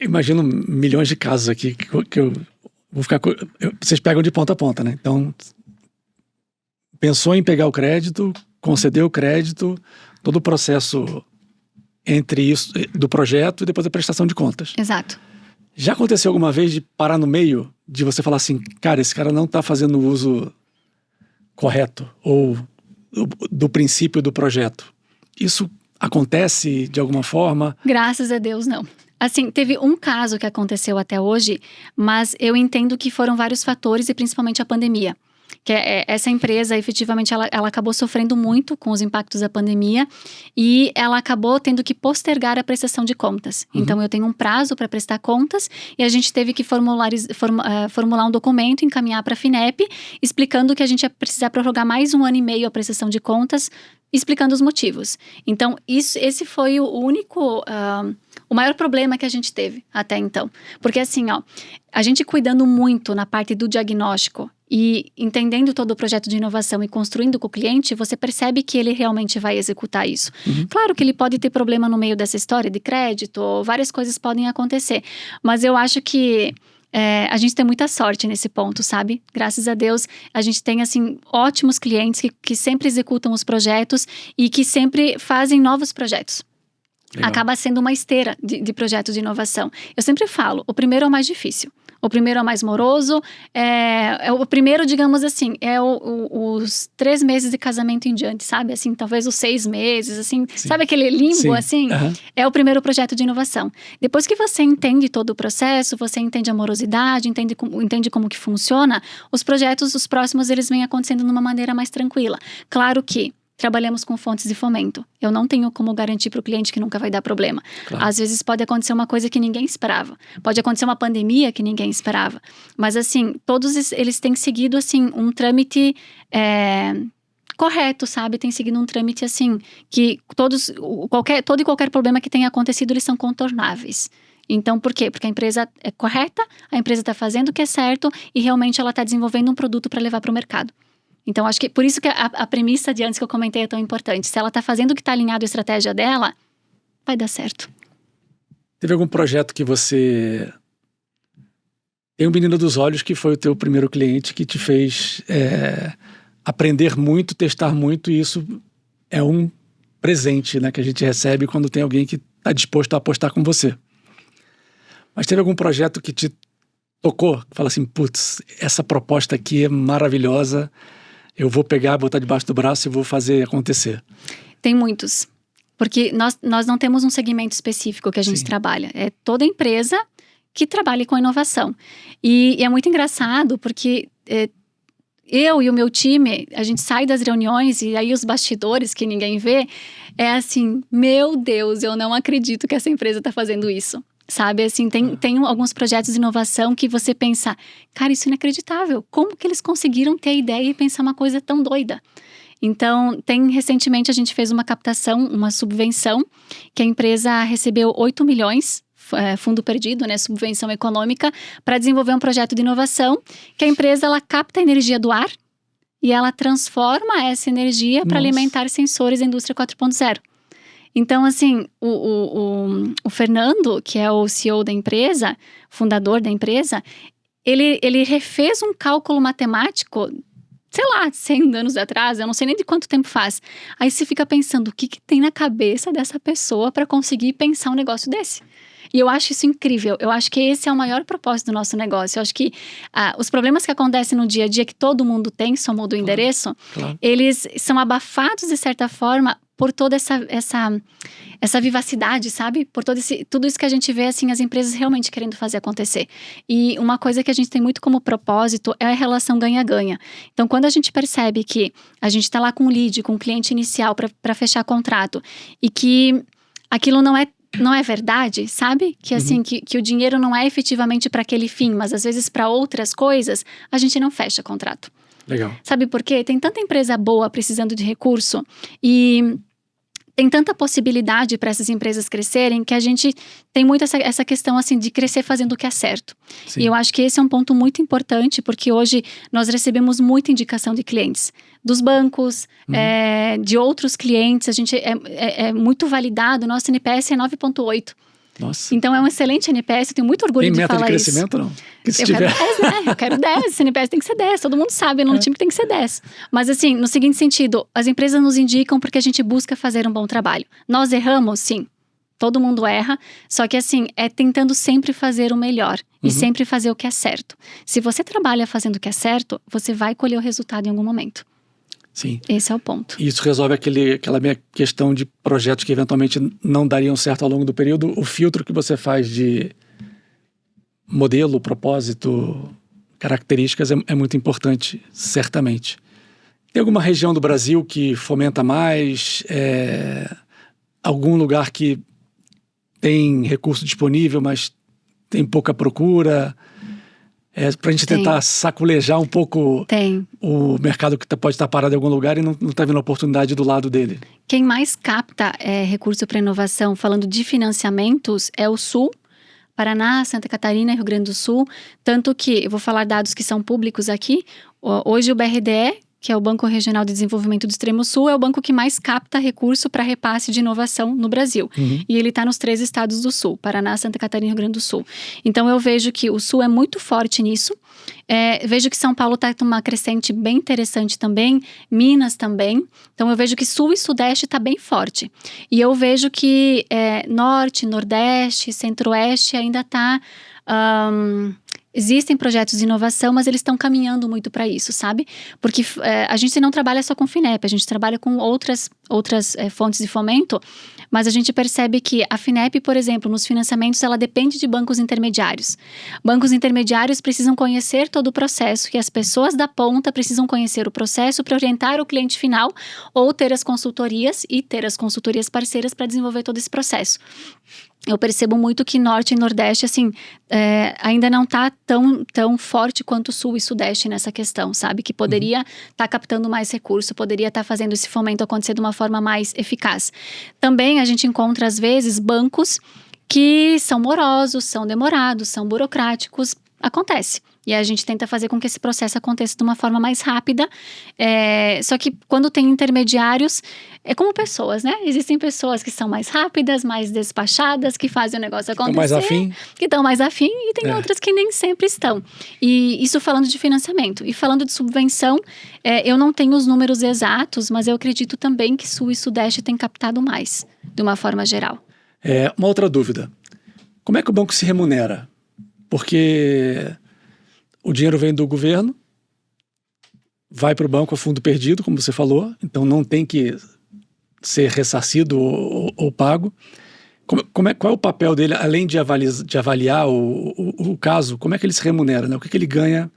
Imagino milhões de casos aqui que eu vou ficar... Vocês pegam de ponta a ponta, né? Então, pensou em pegar o crédito, concedeu o crédito, todo o processo entre isso, do projeto e depois a prestação de contas. Exato. Já aconteceu alguma vez de parar no meio, de você falar assim, cara, esse cara não está fazendo o uso correto ou do princípio do projeto? Isso acontece de alguma forma? Graças a Deus, não. Assim, teve um caso que aconteceu até hoje, mas eu entendo que foram vários fatores e principalmente a pandemia. Que essa empresa, efetivamente, ela acabou sofrendo muito com os impactos da pandemia e ela acabou tendo que postergar a prestação de contas. Então, eu tenho um prazo para prestar contas e a gente teve que formular um documento, encaminhar para a FINEP, explicando que a gente ia precisar prorrogar mais 1 ano e meio a prestação de contas, explicando os motivos. Então, esse foi o único... o maior problema que a gente teve até então. Porque assim, a gente cuidando muito na parte do diagnóstico e entendendo todo o projeto de inovação e construindo com o cliente, você percebe que ele realmente vai executar isso. Claro que ele pode ter problema no meio dessa história de crédito, ou várias coisas podem acontecer, mas eu acho que a gente tem muita sorte nesse ponto, sabe? Graças a Deus, a gente tem, assim, ótimos clientes que sempre executam os projetos e que sempre fazem novos projetos. Legal. Acaba sendo uma esteira de projetos de inovação. Eu sempre falo, o primeiro é o mais difícil. O primeiro é o mais moroso, o primeiro, digamos assim, os 3 meses de casamento em diante, sabe? Assim, talvez os 6 meses, assim, sim. Sabe aquele limbo, sim. Assim? É o primeiro projeto de inovação. Depois que você entende todo o processo, você entende a morosidade, entende como que funciona, os projetos, os próximos, eles vêm acontecendo de uma maneira mais tranquila. Claro que trabalhamos com fontes de fomento. Eu não tenho como garantir para o cliente que nunca vai dar problema. Claro. Às vezes pode acontecer uma coisa que ninguém esperava. Pode acontecer uma pandemia que ninguém esperava. Mas assim, todos eles têm seguido assim, um trâmite correto, sabe? Tem seguido um trâmite assim, que todo e qualquer problema que tenha acontecido, eles são contornáveis. Então, por quê? Porque a empresa é correta, a empresa está fazendo o que é certo e realmente ela está desenvolvendo um produto para levar para o mercado. Então, acho que por isso que a premissa de antes que eu comentei é tão importante. Se ela está fazendo o que está alinhado à estratégia dela, vai dar certo. Teve algum projeto que você... Tem um menino dos olhos que foi o teu primeiro cliente que te fez aprender muito, testar muito, e isso é um presente, né, que a gente recebe quando tem alguém que está disposto a apostar com você. Mas teve algum projeto que te tocou? Fala assim, putz, essa proposta aqui é maravilhosa, eu vou pegar, botar debaixo do braço e vou fazer acontecer. Tem muitos. Porque nós não temos um segmento específico que a gente trabalha. É toda empresa que trabalha com inovação. E é muito engraçado porque eu e o meu time, a gente sai das reuniões e aí os bastidores que ninguém vê, é assim, meu Deus, eu não acredito que essa empresa está fazendo isso. Sabe, assim, tem alguns projetos de inovação que você pensa, cara, isso é inacreditável. Como que eles conseguiram ter a ideia e pensar uma coisa tão doida? Então, recentemente a gente fez uma captação, uma subvenção, que a empresa recebeu 8 milhões, fundo perdido, né, subvenção econômica, para desenvolver um projeto de inovação, que a empresa, ela capta a energia do ar e ela transforma essa energia para alimentar sensores da indústria 4.0. Então, assim, o Fernando, que é o CEO da empresa, fundador da empresa, ele refez um cálculo matemático, sei lá, 100 anos atrás, eu não sei nem de quanto tempo faz. Aí você fica pensando, o que tem na cabeça dessa pessoa para conseguir pensar um negócio desse? E eu acho isso incrível. Eu acho que esse é o maior propósito do nosso negócio. Eu acho que os problemas que acontecem no dia a dia, que todo mundo tem, só muda o endereço, eles são abafados de certa forma por toda essa vivacidade, sabe? Por tudo isso que a gente vê, assim, as empresas realmente querendo fazer acontecer. E uma coisa que a gente tem muito como propósito é a relação ganha-ganha. Então, quando a gente percebe que a gente está lá com o lead, com o cliente inicial para fechar contrato e que aquilo não é verdade, sabe? Que assim, que o dinheiro não é efetivamente para aquele fim, mas às vezes para outras coisas, a gente não fecha contrato. Legal. Sabe por quê? Tem tanta empresa boa precisando de recurso e tem tanta possibilidade para essas empresas crescerem que a gente tem muito essa questão assim de crescer fazendo o que é certo. Sim. E eu acho que esse é um ponto muito importante, porque hoje nós recebemos muita indicação de clientes, dos bancos, de outros clientes. A gente é muito validado, nosso NPS é 9.8. Nossa. Então é um excelente NPS, eu tenho muito orgulho de falar isso. Tem meta de crescimento, não? Que se eu tiver... quero 10, né? Eu quero 10, esse NPS tem que ser 10, todo mundo sabe, no time tem que ser 10. Mas assim, no seguinte sentido, as empresas nos indicam porque a gente busca fazer um bom trabalho. Nós erramos, sim, todo mundo erra, só que assim, é tentando sempre fazer o melhor e sempre fazer o que é certo. Se você trabalha fazendo o que é certo, você vai colher o resultado em algum momento. Sim. Esse é o ponto. E isso resolve aquela minha questão de projetos que eventualmente não dariam certo ao longo do período. O filtro que você faz de modelo, propósito, características é muito importante, certamente. Tem alguma região do Brasil que fomenta mais? Algum lugar que tem recurso disponível, mas tem pouca procura? Para a gente tentar saculejar um pouco o mercado que pode estar parado em algum lugar e não está vendo oportunidade do lado dele. Quem mais capta recurso para inovação, falando de financiamentos, é o Sul, Paraná, Santa Catarina e Rio Grande do Sul. Tanto que, eu vou falar dados que são públicos aqui, hoje o BRDE, que é o Banco Regional de Desenvolvimento do Extremo Sul, é o banco que mais capta recurso para repasse de inovação no Brasil. E ele está nos 3 estados do Sul, Paraná, Santa Catarina e Rio Grande do Sul. Então eu vejo que o Sul é muito forte nisso. Vejo que São Paulo está numa crescente bem interessante também, Minas também. Então eu vejo que Sul e Sudeste está bem forte. E eu vejo que Norte, Nordeste, Centro-Oeste ainda está... Existem projetos de inovação, mas eles estão caminhando muito para isso, sabe? Porque a gente não trabalha só com FINEP, a gente trabalha com outras fontes de fomento, mas a gente percebe que a FINEP, por exemplo, nos financiamentos, ela depende de bancos intermediários. Bancos intermediários precisam conhecer todo o processo e as pessoas da ponta precisam conhecer o processo para orientar o cliente final ou ter as consultorias parceiras para desenvolver todo esse processo. Eu percebo muito que Norte e Nordeste, assim, ainda não está tão forte quanto Sul e Sudeste nessa questão, sabe? Que poderia estar captando mais recurso, poderia estar fazendo esse fomento acontecer de uma forma mais eficaz. Também a gente encontra, às vezes, bancos que são morosos, são demorados, são burocráticos. Acontece. E a gente tenta fazer com que esse processo aconteça de uma forma mais rápida. Só que quando tem intermediários, é como pessoas, né? Existem pessoas que são mais rápidas, mais despachadas, que fazem o negócio acontecer. Que estão mais afim. E tem outras que nem sempre estão. E isso falando de financiamento. E falando de subvenção, eu não tenho os números exatos, mas eu acredito também que Sul e Sudeste têm captado mais, de uma forma geral. Uma outra dúvida. Como é que o banco se remunera? Porque o dinheiro vem do governo, vai para o banco a fundo perdido, como você falou, então não tem que ser ressarcido ou pago. Qual é o papel dele, além de avaliar o caso, como é que ele se remunera, né? O que ele ganha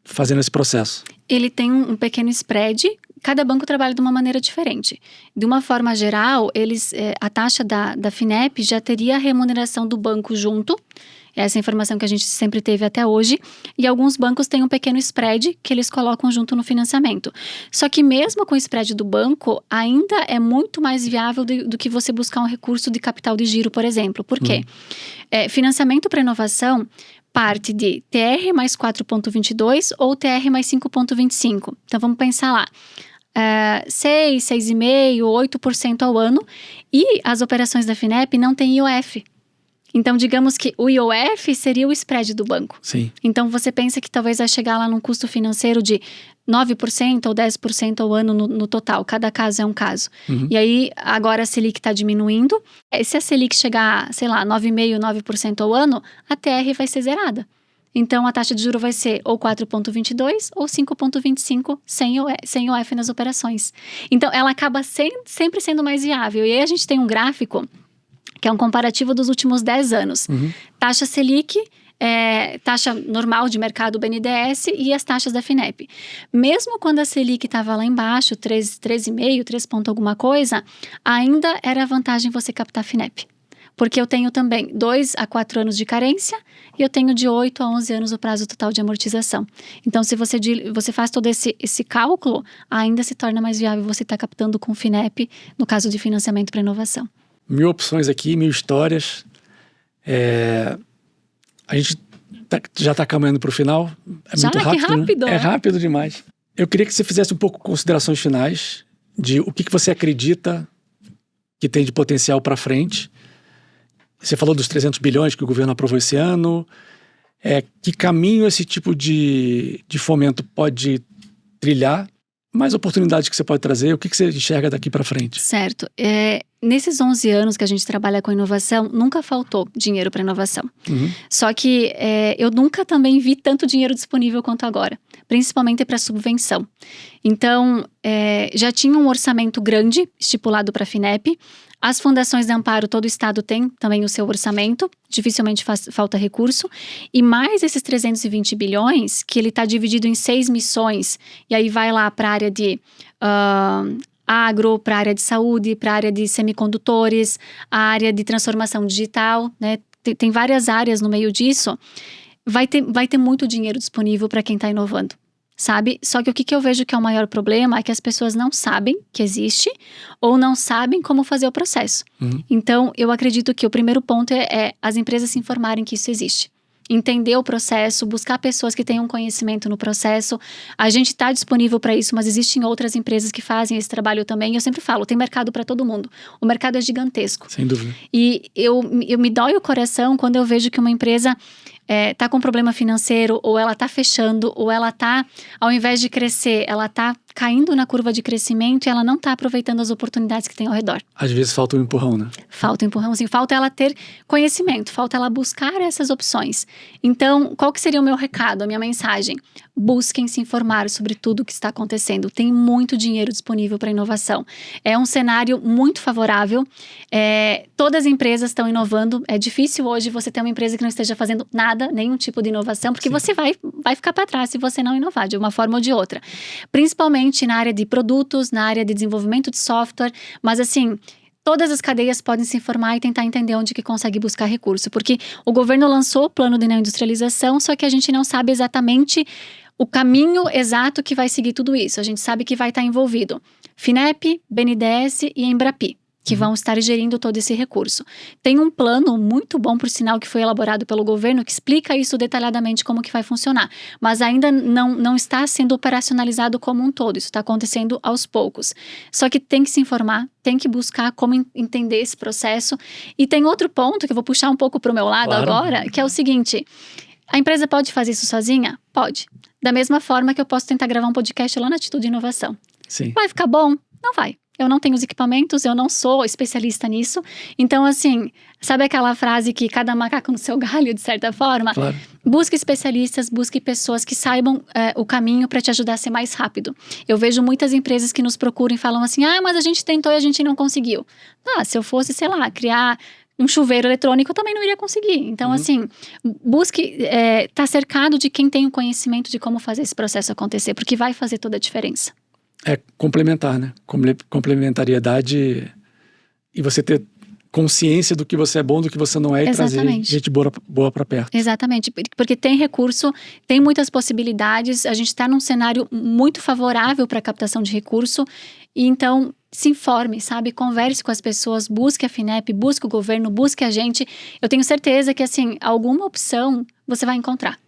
fazendo esse processo? Ele tem um pequeno spread. Cada banco trabalha de uma maneira diferente. De uma forma geral, a taxa da FINEP já teria a remuneração do banco junto. Essa é a informação que a gente sempre teve até hoje. E alguns bancos têm um pequeno spread que eles colocam junto no financiamento. Só que mesmo com o spread do banco, ainda é muito mais viável do que você buscar um recurso de capital de giro, por exemplo. Por quê? Financiamento para inovação parte de TR mais 4,22 ou TR mais 5,25. Então, vamos pensar lá. 6, 6,5%, 8% ao ano. E as operações da FINEP não têm IOF. Então, digamos que o IOF seria o spread do banco. Sim. Então, você pensa que talvez vai chegar lá num custo financeiro de 9% ou 10% ao ano no total. Cada caso é um caso. E aí, agora a Selic está diminuindo. Se a Selic chegar, sei lá, 9,5%, 9% ao ano, a TR vai ser zerada. Então, a taxa de juros vai ser ou 4,22 ou 5,25 sem IOF nas operações. Então, ela acaba sempre sendo mais viável. E aí, a gente tem um gráfico que é um comparativo dos últimos 10 anos. Taxa Selic, taxa normal de mercado BNDES e as taxas da FINEP. Mesmo quando a Selic estava lá embaixo, 13,5, 3 ponto alguma coisa, ainda era vantagem você captar a FINEP. Porque eu tenho também 2 a 4 anos de carência e eu tenho de 8 a 11 anos o prazo total de amortização. Então, se você faz todo esse cálculo, ainda se torna mais viável você estar captando com FINEP, no caso de financiamento para inovação. 1000 opções aqui, 1000 histórias. A gente já está caminhando para o final. Muito rápido. Que rápido, né? É rápido demais. Eu queria que você fizesse um pouco considerações finais de o que você acredita que tem de potencial para frente. Você falou dos 300 bilhões que o governo aprovou esse ano. Que caminho esse tipo de fomento pode trilhar? Mais oportunidades que você pode trazer? O que você enxerga daqui para frente? Certo. Nesses 11 anos que a gente trabalha com inovação, nunca faltou dinheiro para inovação. Só que eu nunca também vi tanto dinheiro disponível quanto agora, principalmente para subvenção. Então, já tinha um orçamento grande estipulado para a FINEP. As fundações de amparo, todo o estado tem também o seu orçamento, dificilmente falta recurso. E mais esses 320 bilhões, que ele está dividido em 6 missões, e aí vai lá para a área de agro, para a área de saúde, para a área de semicondutores, a área de transformação digital, né? Tem várias áreas no meio disso. Vai ter muito dinheiro disponível para quem está inovando. Sabe? Só que o que eu vejo que é o maior problema é que as pessoas não sabem que existe ou não sabem como fazer o processo. Então, eu acredito que o primeiro ponto é as empresas se informarem que isso existe. Entender o processo, buscar pessoas que tenham conhecimento no processo. A gente está disponível para isso, mas existem outras empresas que fazem esse trabalho também. Eu sempre falo, tem mercado para todo mundo. O mercado é gigantesco. Sem dúvida. E eu me dói o coração quando eu vejo que uma empresa tá com problema financeiro, ou ela tá fechando, ou ela tá, ao invés de crescer, ela tá caindo na curva de crescimento e ela não tá aproveitando as oportunidades que tem ao redor. Às vezes falta um empurrão, né? Falta um empurrãozinho, falta ela ter conhecimento, falta ela buscar essas opções. Então, qual que seria o meu recado, a minha mensagem? Busquem se informar sobre tudo o que está acontecendo. Tem muito dinheiro disponível para inovação. É um cenário muito favorável. Todas as empresas estão inovando. É difícil hoje você ter uma empresa que não esteja fazendo nada, nenhum tipo de inovação, porque você vai ficar para trás se você não inovar de uma forma ou de outra. Principalmente na área de produtos, na área de desenvolvimento de software, mas assim, todas as cadeias podem se informar e tentar entender onde que consegue buscar recurso, porque o governo lançou o plano de neoindustrialização, só que a gente não sabe exatamente o caminho exato que vai seguir tudo isso. A gente sabe que vai estar envolvido FINEP, BNDES e Embrapi, que vão estar gerindo todo esse recurso. Tem um plano muito bom, por sinal, que foi elaborado pelo governo, que explica isso detalhadamente como que vai funcionar. Mas ainda não está sendo operacionalizado como um todo, isso está acontecendo aos poucos. Só que tem que se informar, tem que buscar como entender esse processo. E tem outro ponto, que eu vou puxar um pouco para o meu lado agora, que é o seguinte: a empresa pode fazer isso sozinha? Pode. Da mesma forma que eu posso tentar gravar um podcast lá na Atitude Inovação. Sim. Vai ficar bom? Não vai. Eu não tenho os equipamentos, eu não sou especialista nisso. Então, assim, sabe aquela frase que cada macaco no seu galho, de certa forma? Claro. Busque especialistas, busque pessoas que saibam o caminho para te ajudar a ser mais rápido. Eu vejo muitas empresas que nos procuram e falam assim: mas a gente tentou e a gente não conseguiu. Se eu fosse, sei lá, criar um chuveiro eletrônico, eu também não iria conseguir. Então, assim, busque estar cercado de quem tem o conhecimento de como fazer esse processo acontecer, porque vai fazer toda a diferença. É complementar, né? Complementariedade e você ter consciência do que você é bom, do que você não é. Exatamente. E trazer gente boa para perto. Exatamente, porque tem recurso, tem muitas possibilidades, a gente está num cenário muito favorável para a captação de recurso, e então se informe, sabe? Converse com as pessoas, busque a FINEP, busque o governo, busque a gente. Eu tenho certeza que, assim, alguma opção você vai encontrar.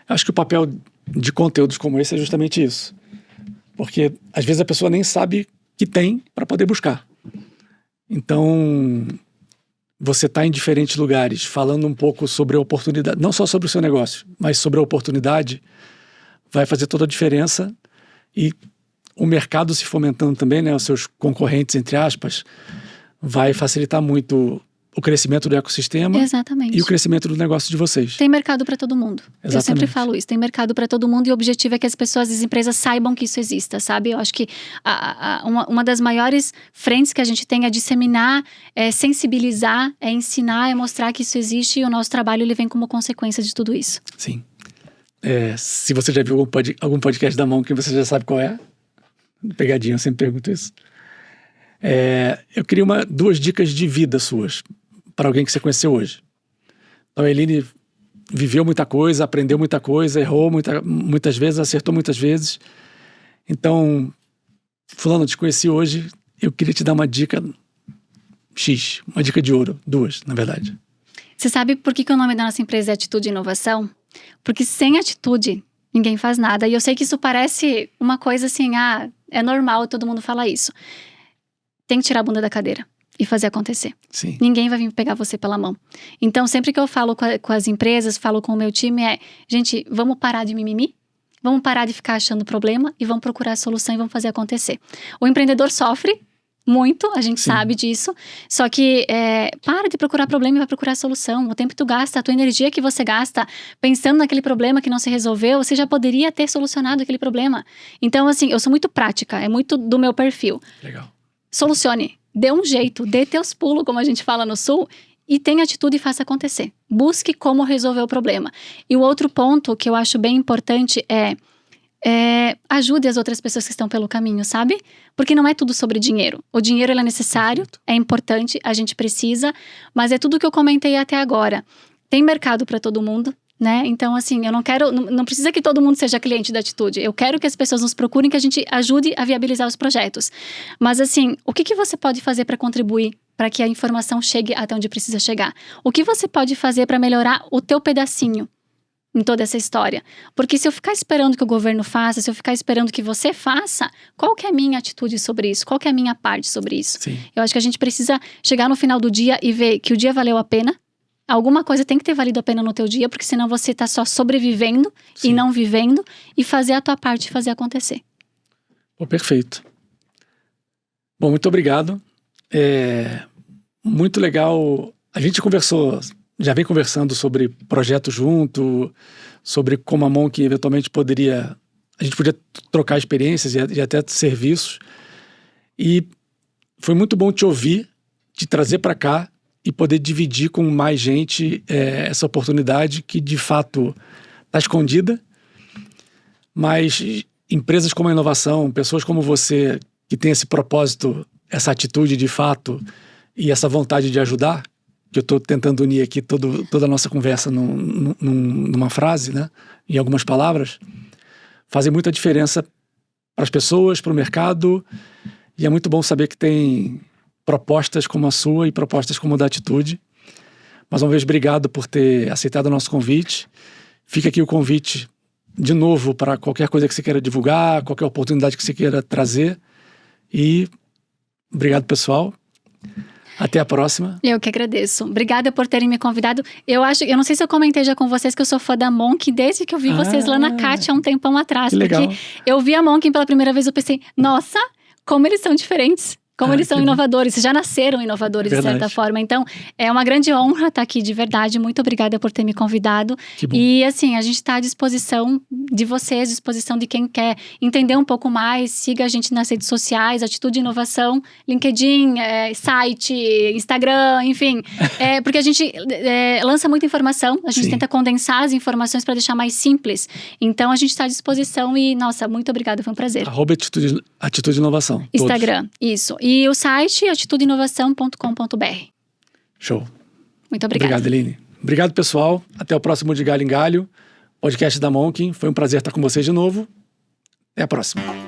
Acho que o papel de conteúdos como esse é justamente isso. Porque às vezes a pessoa nem sabe que tem para poder buscar. Então, você está em diferentes lugares, falando um pouco sobre a oportunidade, não só sobre o seu negócio, mas sobre a oportunidade, vai fazer toda a diferença. E o mercado se fomentando também, né, os seus concorrentes, entre aspas, vai facilitar muito o crescimento do ecossistema. Exatamente. E o crescimento do negócio de vocês. Tem mercado para todo mundo. Exatamente. Eu sempre falo isso, tem mercado para todo mundo, e o objetivo é que as pessoas, as empresas saibam que isso exista, sabe? Eu acho que uma das maiores frentes que a gente tem é disseminar, é sensibilizar, é ensinar, é mostrar que isso existe, e o nosso trabalho ele vem como consequência de tudo isso. Sim. Se você já viu algum podcast da Monk, você já sabe qual é. Pegadinha, eu sempre pergunto isso. Eu queria 2 dicas de vida suas para alguém que você conheceu hoje. Então, a Eline viveu muita coisa, aprendeu muita coisa, errou muitas vezes, acertou muitas vezes. Então, fulano, te conheci hoje, eu queria te dar uma dica X, uma dica de ouro, 2, na verdade. Você sabe por que o nome da nossa empresa é Atitude e Inovação? Porque sem atitude, ninguém faz nada. E eu sei que isso parece uma coisa assim, é normal, todo mundo fala isso. Tem que tirar a bunda da cadeira e fazer acontecer. Sim. Ninguém vai vir pegar você pela mão. Então, sempre que eu falo com as empresas, falo com o meu time, gente, vamos parar de mimimi, vamos parar de ficar achando problema e vamos procurar a solução e vamos fazer acontecer. O empreendedor sofre muito, a gente sabe disso, só que para de procurar problema e vai procurar a solução. O tempo que tu gasta, a tua energia que você gasta pensando naquele problema que não se resolveu, você já poderia ter solucionado aquele problema. Então, assim, eu sou muito prática, é muito do meu perfil. Legal. Solucione. Dê um jeito, dê teus pulos, como a gente fala no Sul, e tenha atitude e faça acontecer. Busque como resolver o problema. E o outro ponto que eu acho bem importante ajude as outras pessoas que estão pelo caminho, sabe? Porque não é tudo sobre dinheiro. O dinheiro ele é necessário, é importante, a gente precisa, mas é tudo que eu comentei até agora. Tem mercado para todo mundo, né? Então, assim, eu não precisa que todo mundo seja cliente da Atitude. Eu quero que as pessoas nos procurem, que a gente ajude a viabilizar os projetos. Mas, assim, o que você pode fazer para contribuir para que a informação chegue até onde precisa chegar? O que você pode fazer para melhorar o teu pedacinho em toda essa história? Porque se eu ficar esperando que o governo faça, se eu ficar esperando que você faça, qual que é a minha atitude sobre isso? Qual que é a minha parte sobre isso? Sim. Eu acho que a gente precisa chegar no final do dia e ver que o dia valeu a pena, Alguma coisa tem que ter valido a pena no teu dia, porque senão você tá só sobrevivendo Sim. e não vivendo, e fazer a tua parte e fazer acontecer. Pô, perfeito. Bom, muito obrigado. Muito legal. A gente já vem conversando sobre projeto junto, sobre como a Monk eventualmente a gente podia trocar experiências e até serviços. E foi muito bom te ouvir, te trazer para cá e poder dividir com mais gente essa oportunidade que de fato está escondida, mas empresas como a Inovação, pessoas como você que tem esse propósito, essa atitude de fato e essa vontade de ajudar, que eu estou tentando unir aqui toda a nossa conversa numa frase, né, em algumas palavras, fazem muita diferença para as pessoas, para o mercado, e é muito bom saber que tem propostas como a sua e propostas como a da Atitude. Mais uma vez, obrigado por ter aceitado o nosso convite. Fica aqui o convite de novo para qualquer coisa que você queira divulgar, qualquer oportunidade que você queira trazer. E obrigado, pessoal. Até a próxima. Eu que agradeço. Obrigada por terem me convidado. Eu não sei se eu comentei já com vocês que eu sou fã da Monk desde que eu vi vocês lá na CAT há um tempão atrás. Que legal. Porque eu vi a Monk pela primeira vez, eu pensei, nossa, como eles são diferentes. Como eles são inovadores, já nasceram inovadores de certa forma. Então, é uma grande honra estar aqui, de verdade. Muito obrigada por ter me convidado. Que bom. E assim, a gente está à disposição de vocês, à disposição de quem quer entender um pouco mais. Siga a gente nas redes sociais, Atitude e Inovação, LinkedIn, site, Instagram, enfim. Porque a gente lança muita informação, a gente tenta condensar as informações para deixar mais simples. Então, a gente está à disposição e, nossa, muito obrigada, foi um prazer. @Atitude Inovação. Instagram, isso. E o site atitudeinovação.com.br. Show. Muito obrigada. Obrigado, Eline. Obrigado, pessoal. Até o próximo De Galho em Galho, podcast da Monk. Foi um prazer estar com vocês de novo. Até a próxima.